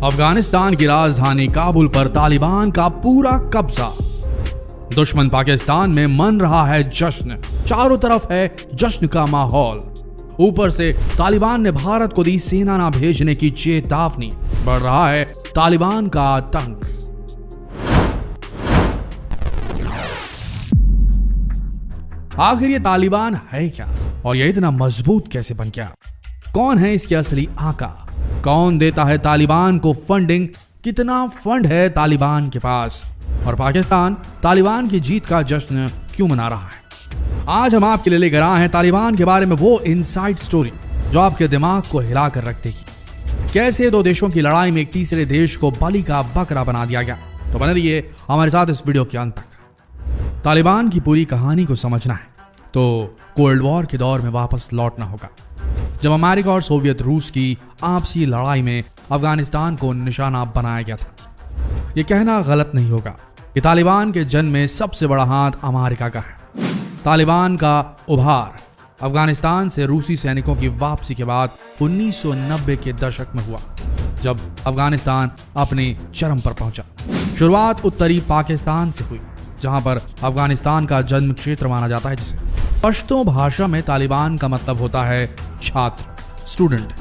अफगानिस्तान की राजधानी काबुल पर तालिबान का पूरा कब्जा। दुश्मन पाकिस्तान में मन रहा है जश्न, चारों तरफ है जश्न का माहौल। ऊपर से तालिबान ने भारत को दी सेना ना भेजने की चेतावनी। बढ़ रहा है तालिबान का आतंक। आखिर ये तालिबान है क्या और ये इतना मजबूत कैसे बन गया? कौन है इसके असली आका? कौन देता है तालिबान को फंडिंग? कितना फंड है तालिबान के पास? और पाकिस्तान तालिबान की जीत का जश्न क्यों मना रहा है? आज हम आपके लिए लेकर आए हैं तालिबान के बारे में वो इनसाइड स्टोरी जो आपके दिमाग को हिला कर रख देगी। कैसे दो देशों की लड़ाई में एक तीसरे देश को बलि का बकरा बना दिया गया। तो बने रहिए हमारे साथ इस वीडियो के अंत तक। तालिबान की पूरी कहानी को समझना है तो कोल्ड वॉर के दौर में वापस लौटना होगा, जब अमेरिका और सोवियत रूस की आपसी लड़ाई में अफगानिस्तान को निशाना बनाया गया था। यह कहना गलत नहीं होगा कि तालिबान के जन्म में सबसे बड़ा हाथ अमेरिका का है। तालिबान का उभार अफगानिस्तान से रूसी सैनिकों की वापसी के बाद 1990 के दशक में हुआ, जब अफगानिस्तान अपने चरम पर पहुंचा। शुरुआत उत्तरी पाकिस्तान से हुई, जहां पर अफगानिस्तान का जन्म क्षेत्र माना जाता है, जिसे पश्तो भाषा में तालिबान का मतलब होता है छात्र, स्टूडेंट।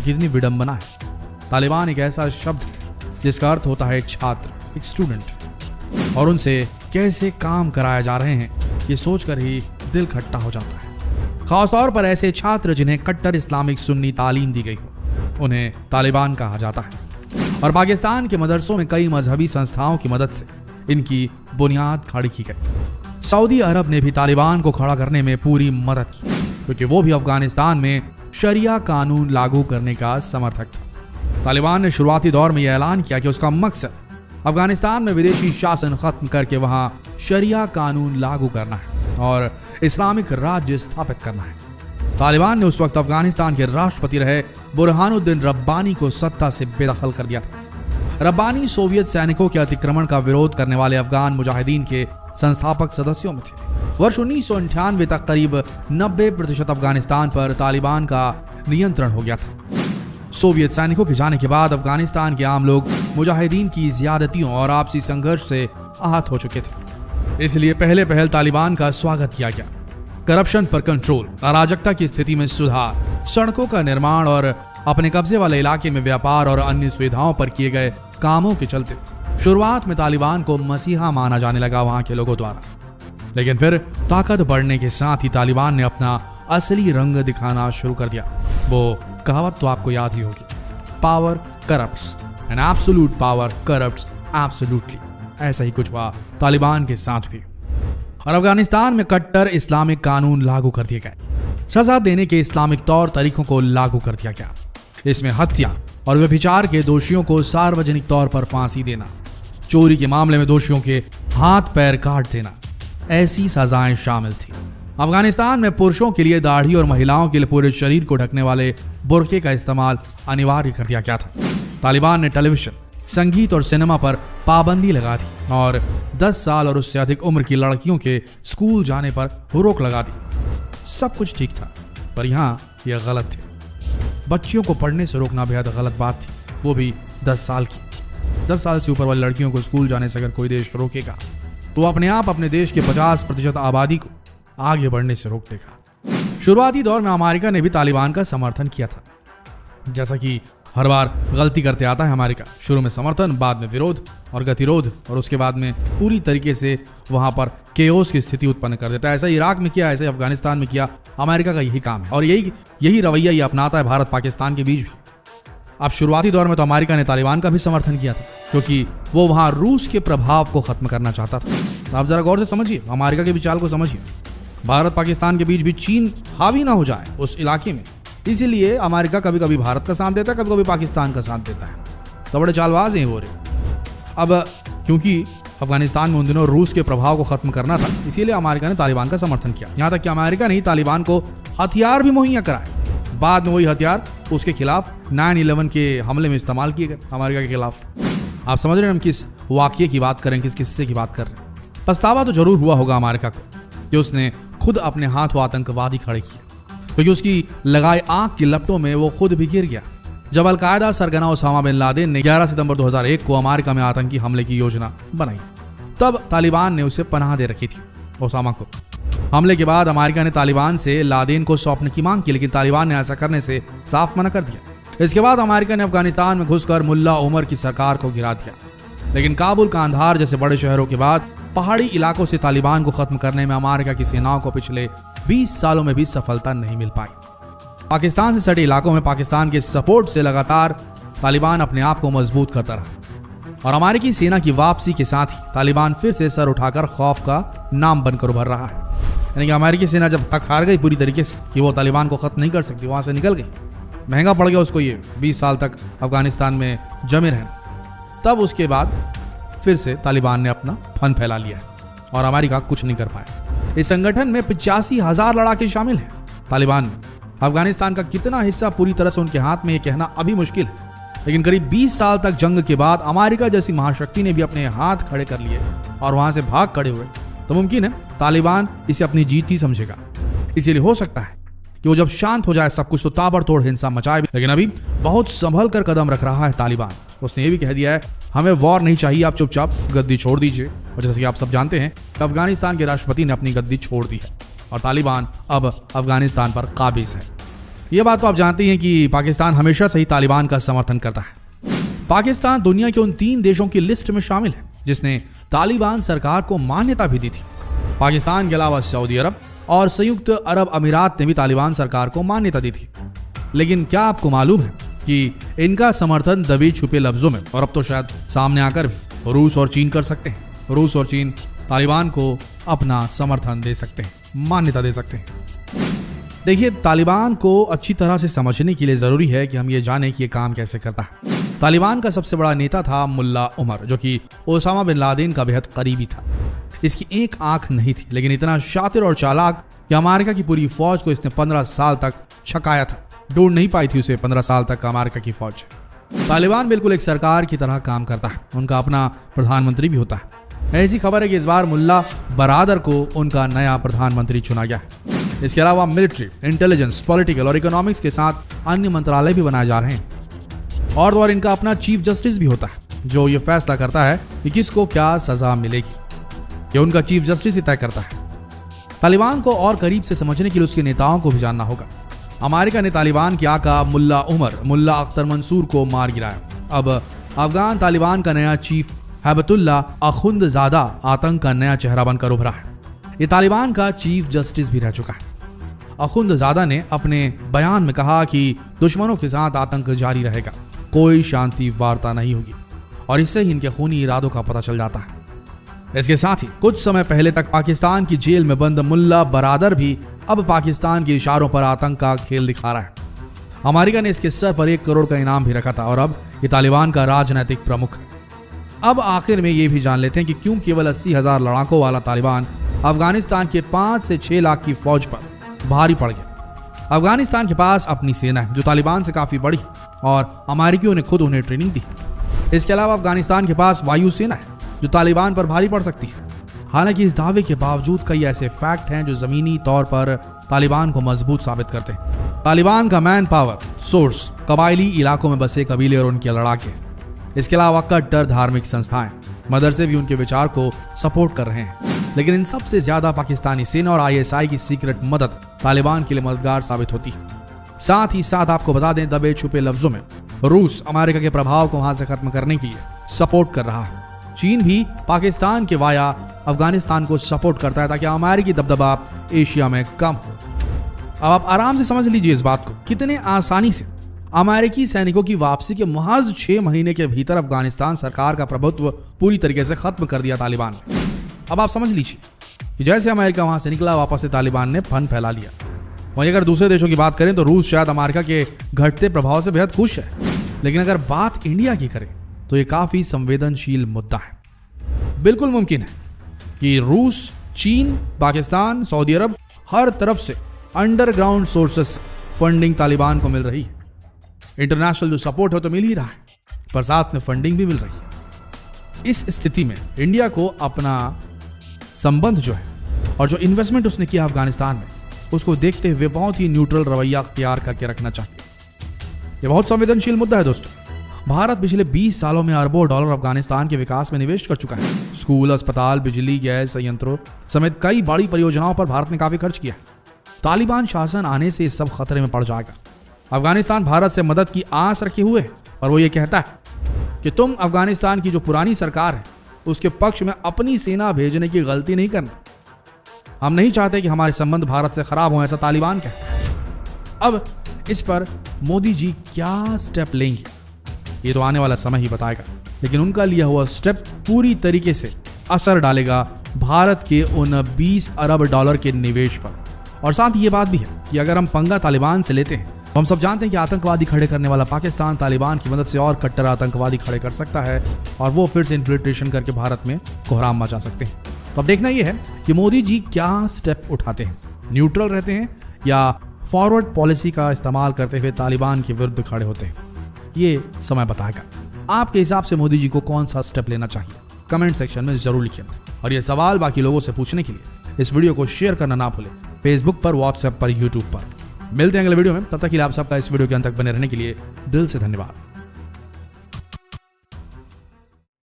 कितनी विडंबना है। तालिबान एक ऐसा शब्द है जिसका अर्थ होता है छात्र, एक स्टूडेंट, और उनसे कैसे काम कराए जा रहे हैं ये सोचकर ही दिल खट्टा हो जाता है। खासतौर पर ऐसे छात्र जिन्हें कट्टर इस्लामिक सुन्नी तालीम दी गई हो, उन्हें तालिबान कहा जाता है। और पाकिस्तान के मदरसों में कई मजहबी संस्थाओं की मदद से इनकी बुनियाद खड़ी की गई। सऊदी अरब ने भी तालिबान को खड़ा करने में पूरी मदद की, क्योंकि वो भी अफगानिस्तान में शरिया कानून लागू करने का समर्थक था। तालिबान ने शुरुआती दौर में यह ऐलान किया कि उसका मकसद अफगानिस्तान में विदेशी शासन खत्म करके वहां शरिया कानून लागू करना है और इस्लामिक राज्य स्थापित करना है। तालिबान ने उस वक्त अफगानिस्तान के राष्ट्रपति रहे बुरहानुद्दीन रब्बानी को सत्ता से बेदखल कर दिया था। रब्बानी सोवियत सैनिकों के अतिक्रमण का विरोध करने वाले अफगान मुजाहिदीन के संस्थापक सदस्यों में थे। वर्ष 1998 तक करीब 90% अफगानिस्तान पर तालिबान का नियंत्रण हो गया था। सोवियत सैनिकों के जाने के बाद अफगानिस्तान के आम लोग मुजाहिदीन की ज्यादतियों और आपसी संघर्ष से आहत हो चुके थे। इसलिए पहले पहल तालिबान का स्वागत किया गया। करप्शन पर कंट्रोल, अराजकता की स्थिति में सुधार, सड़कों का निर्माण और अपने कब्जे वाले इलाके में व्यापार और अन्य सुविधाओं पर किए गए कामों के चलते शुरुआत में तालिबान को मसीहा माना जाने लगा वहां के लोगों द्वारा। लेकिन फिर ताकत बढ़ने के साथ ही तालिबान ने अपना असली रंग दिखाना शुरू कर दिया। वो कहावत तो आपको याद ही होगी, power corrupts and absolute power corrupts absolutely. ऐसा ही कुछ हुआ तालिबान के साथ भी। और अफगानिस्तान में कट्टर इस्लामिक कानून लागू कर दिए गए। सजा देने के इस्लामिक तौर तरीकों को लागू कर दिया गया। इसमें हत्या और व्यभिचार के दोषियों को सार्वजनिक तौर पर फांसी देना, चोरी के मामले में दोषियों के हाथ पैर काट देना, ऐसी सजाएं शामिल थी। अफगानिस्तान में पुरुषों के लिए दाढ़ी और महिलाओं के लिए पूरे शरीर को ढकने वाले बुर्के का इस्तेमाल अनिवार्य कर दिया गया था। तालिबान ने टेलीविजन, संगीत और सिनेमा पर पाबंदी लगा दी और 10 साल और उससे अधिक उम्र की लड़कियों के स्कूल जाने पर रोक लगा दी। सब कुछ ठीक था, पर यहाँ यह गलत थे। बच्चियों को पढ़ने से रोकना बेहद गलत बात थी, वो भी 10 साल की। 10 साल से ऊपर वाली लड़कियों को स्कूल जाने से अगर कोई देश रोकेगा तो अपने आप अपने देश के 50% आबादी को आगे बढ़ने से रोक देगा। शुरुआती दौर में अमेरिका ने भी तालिबान का समर्थन किया था। जैसा कि हर बार गलती करते आता है अमेरिका, शुरू में समर्थन, बाद में विरोध और गतिरोध, और उसके बाद में पूरी तरीके से वहां पर केओस की स्थिति उत्पन्न कर देता है। ऐसा इराक में किया, ऐसे अफगानिस्तान में किया। अमेरिका का यही काम है और यही रवैया ये अपनाता है भारत पाकिस्तान के बीच भी। अब शुरुआती दौर में तो अमेरिका ने तालिबान का भी समर्थन किया था, क्योंकि वो वहां रूस के प्रभाव को खत्म करना चाहता था। तो आप जरा गौर से समझिए, अमेरिका के विचार को समझिए। भारत पाकिस्तान के बीच भी चीन हावी ना हो जाए उस इलाके में, इसीलिए अमेरिका कभी कभी भारत का साथ देता है, कभी कभी पाकिस्तान का साथ देता है। तो बड़े चालबाज हैं वो रे। अब क्योंकि अफगानिस्तान में उन दिनों रूस के प्रभाव को खत्म करना था, इसीलिए अमेरिका ने तालिबान का समर्थन किया। यहां तक कि अमेरिका ने तालिबान को हथियार भी मुहैया कराए। बाद में वही हथियार उसके खिलाफ 9/11 के हमले में इस्तेमाल किए गए अमेरिका के खिलाफ। आप समझ रहे हैं हम किस वाकये की बात करें, किस किस्से की बात कर रहे हैं। पछतावा तो जरूर हुआ होगा अमेरिका को कि उसने खुद अपने हाथों आतंकवादी खड़े किए, क्योंकि उसकी लगाए आंख की लपटों में वो खुद भी गिर गया जब अलकायदा सरगना ओसामा बिन लादेन ने 11 सितंबर 2001 को अमेरिका में आतंकी हमले की योजना बनाई। तब तालिबान ने उसे पनाह दे रखी थी ओसामा को। हमले के बाद अमेरिका ने तालिबान से लादेन को सौंपने की मांग की, लेकिन तालिबान ने ऐसा करने से साफ मना कर दिया। इसके बाद अमेरिका ने अफगानिस्तान में घुसकर मुल्ला उमर की सरकार को गिरा दिया, लेकिन काबुल, कांधार जैसे बड़े शहरों के बाद पहाड़ी इलाकों से तालिबान को खत्म करने में अमेरिका की सेनाओं को पिछले 20 सालों में भी सफलता नहीं मिल पाई। पाकिस्तान से सटे इलाकों में पाकिस्तान के सपोर्ट से लगातार तालिबान अपने आप को मजबूत करता रहा और अमेरिकी सेना की वापसी के साथ ही तालिबान फिर से सर उठाकर खौफ का नाम बनकर उभर रहा है। यानी कि अमेरिकी सेना जब तक हार गई पूरी तरीके से कि वो तालिबान को खत्म नहीं कर सकती, वहां से निकल गई, महंगा पड़ गया उसको ये 20 साल तक अफगानिस्तान में जमे रहना, तब उसके बाद फिर से तालिबान ने अपना फन फैला लिया और अमेरिका कुछ नहीं कर पाया। इस संगठन में 85,000 लड़ाके शामिल हैं। तालिबान में अफगानिस्तान का कितना हिस्सा पूरी तरह से उनके हाथ में ये कहना अभी मुश्किल है, लेकिन करीब 20 साल तक जंग के बाद अमेरिका जैसी महाशक्ति ने भी अपने हाथ खड़े कर लिए और वहां से भाग खड़े हुए, तो मुमकिन है तालिबान इसे अपनी जीत ही समझेगा। इसीलिए हो सकता है कि वो जब शांत हो जाए सब कुछ तो ताबड़तोड़ हिंसा मचाए, लेकिन अभी बहुत संभल कर कदम रख रहा है तालिबान। उसने ये भी कह दिया है हमें वॉर नहीं चाहिए, आप चुपचाप गद्दी छोड़ दीजिए। और जैसे कि आप सब जानते हैं अफगानिस्तान के राष्ट्रपति ने अपनी गद्दी छोड़ दी है और तालिबान अब अफगानिस्तान पर काबिज है। यह बात तो आप जानते हैं कि पाकिस्तान हमेशा से ही तालिबान का समर्थन करता है। पाकिस्तान दुनिया के उन 3 देशों की लिस्ट में शामिल है जिसने तालिबान सरकार को मान्यता भी दी थी। पाकिस्तान के अलावा सऊदी अरब और संयुक्त अरब अमीरात ने भी तालिबान सरकार को मान्यता दी थी। लेकिन क्या आपको मालूम है कि इनका समर्थन दबे छुपे लफ्जों में और अब तो शायद सामने आकर भी रूस और चीन कर सकते हैं। रूस और चीन तालिबान को अपना समर्थन दे सकते हैं, मान्यता दे सकते हैं। देखिए, तालिबान को अच्छी तरह से समझने के लिए जरूरी है कि हम ये जानें कि ये काम कैसे करता है। तालिबान का सबसे बड़ा नेता था मुल्ला उमर, जो कि ओसामा बिन लादेन का बेहद करीबी था। इसकी एक आंख नहीं थी, लेकिन इतना शातिर और चालाक कि अमेरिका की पूरी फौज को इसने 15 साल तक छकाया था। ढूंढ नहीं पाई थी उसे 15 साल तक अमेरिका की फौज। तालिबान बिल्कुल एक सरकार की तरह काम करता है, उनका अपना प्रधानमंत्री भी होता है। ऐसी खबर है कि इस बार मुल्ला बरादर को उनका नया प्रधानमंत्री चुना गया। इसके अलावा मिलिट्री, इंटेलिजेंस, पॉलिटिकल और इकोनॉमिक्स के साथ अन्य मंत्रालय भी बनाए जा रहे हैं। और इनका अपना चीफ जस्टिस भी होता है जो ये फैसला करता है कि किसको क्या सजा मिलेगी। ये उनका चीफ जस्टिस ही तय करता है। तालिबान को और करीब से समझने के लिए उसके नेताओं को भी जानना होगा। अमेरिका ने तालिबान के आका मुल्ला उमर, मुल्ला अख्तर मंसूर को मार गिराया। अब अफगान तालिबान का नया चीफ हैबतुल्ला अखुंदजादा आतंक का नया चेहरा बनकर उभरा है। ये तालिबान का चीफ जस्टिस भी रह चुका है। अखुंदजादा ने अपने बयान में कहा कि दुश्मनों के साथ आतंक जारी रहेगा, कोई शांति वार्ता नहीं होगी, और इससे ही इनके खूनी इरादों का पता चल जाता है। इसके साथ ही कुछ समय पहले तक पाकिस्तान की जेल में बंद मुल्ला बरादर भी अब पाकिस्तान के इशारों पर आतंक का खेल दिखा रहा है। अमेरिका ने इसके सर पर 1 करोड़ का इनाम भी रखा था और अब ये तालिबान का राजनैतिक प्रमुख है। अब आखिर में ये भी जान लेते हैं कि क्यों केवल 80,000 लड़ाकों वाला तालिबान अफगानिस्तान के 5 से 6 लाख की फौज पर भारी पड़ गया। अफगानिस्तान के पास अपनी सेना है जो तालिबान से काफी बड़ी और अमेरिकियों ने खुद उन्हें ट्रेनिंग दी। इसके अलावा अफगानिस्तान के पास वायु सेना है जो तालिबान पर भारी पड़ सकती है। हालांकि इस दावे के बावजूद कई ऐसे फैक्ट हैं जो जमीनी तौर पर तालिबान को मजबूत साबित करते हैं। तालिबान का मैन पावर सोर्स कबायली इलाकों में बसे कबीले और उनके लड़ाके। इसके अलावा कट्टर धार्मिक संस्थाएं, मदरसे भी उनके विचार को सपोर्ट कर रहे हैं। लेकिन इन सबसे ज्यादा पाकिस्तानी सेना और ISI की सीक्रेट मदद तालिबान के लिए मददगार साबित होती है। साथ ही साथ आपको बता दें, दबे छुपे लफ्जों में रूस अमेरिका के प्रभाव को वहां से खत्म करने के लिए सपोर्ट कर रहा है। चीन भी पाकिस्तान के वाया अफगानिस्तान को सपोर्ट करता है ताकि अमेरिकी दबदबा एशिया में कम हो। अब आप आराम से समझ लीजिए इस बात को, कितने आसानी से अमेरिकी सैनिकों की वापसी के महज 6 महीने के भीतर अफगानिस्तान सरकार का प्रभुत्व पूरी तरीके से खत्म कर दिया तालिबान ने। अब आप समझ लीजिए कि जैसे अमेरिका वहां से निकला, वापस से तालिबान ने फन फैला लिया। वहीं अगर दूसरे देशों की बात करें तो रूस शायद अमेरिका के घटते प्रभाव से बेहद खुश है, लेकिन अगर बात इंडिया की करें तो ये काफी संवेदनशील मुद्दा है। बिल्कुल मुमकिन है कि रूस, चीन, पाकिस्तान, सऊदी अरब हर तरफ से अंडरग्राउंड सोर्सेस फंडिंग तालिबान को मिल रही है। इंटरनेशनल जो सपोर्ट है तो मिल ही रहा है, पर साथ में फंडिंग भी मिल रही है। इस स्थिति में इंडिया को अपना संबंध जो है और जो इन्वेस्टमेंट उसने किया अफगानिस्तान में, उसको देखते हुए बहुत ही न्यूट्रल रवैया अख्तियार करके रखना चाहिए। यह बहुत संवेदनशील मुद्दा है दोस्तों। भारत पिछले 20 सालों में अरबों डॉलर अफगानिस्तान के विकास में निवेश कर चुका है। स्कूल, अस्पताल, बिजली, गैस संयंत्रों समेत कई बड़ी परियोजनाओं पर भारत ने काफी खर्च किया है। तालिबान शासन आने से सब खतरे में पड़ जाएगा। अफगानिस्तान भारत से मदद की आस रखे हुए है और वो ये कहता है कि तुम अफगानिस्तान की जो पुरानी सरकार है उसके पक्ष में अपनी सेना भेजने की गलती नहीं करना। हम नहीं चाहते कि हमारे संबंध भारत से खराब हो, ऐसा तालिबान कहता है। अब इस पर मोदी जी क्या स्टेप लेंगे ये तो आने वाला समय ही बताएगा, लेकिन उनका लिया हुआ स्टेप पूरी तरीके से असर डालेगा भारत के उन 20 अरब डॉलर के निवेश पर। और साथ ही ये बात भी है कि अगर हम पंगा तालिबान से लेते हैं तो हम सब जानते हैं कि आतंकवादी खड़े करने वाला पाकिस्तान तालिबान की मदद से और कट्टर आतंकवादी खड़े कर सकता है और वो फिर से इन्फिल्ट्रेशन करके भारत में कोहराम मचा सकते हैं। तो अब देखना यह है कि मोदी जी क्या स्टेप उठाते हैं, न्यूट्रल रहते हैं या फॉरवर्ड पॉलिसी का इस्तेमाल करते हुए तालिबान के विरुद्ध खड़े होते हैं। ये समय बताएगा। आपके हिसाब से मोदी जी को कौन सा स्टेप लेना चाहिए, कमेंट सेक्शन में जरूर लिखिए। और ये सवाल बाकी लोगों से पूछने के लिए इस वीडियो को शेयर करना ना भूलें, फेसबुक पर, व्हाट्सएप पर, यूट्यूब पर। मिलते हैं अगले वीडियो में, तब तक के लिए आप सबका इस वीडियो के अंत तक बने रहने के लिए दिल से धन्यवाद।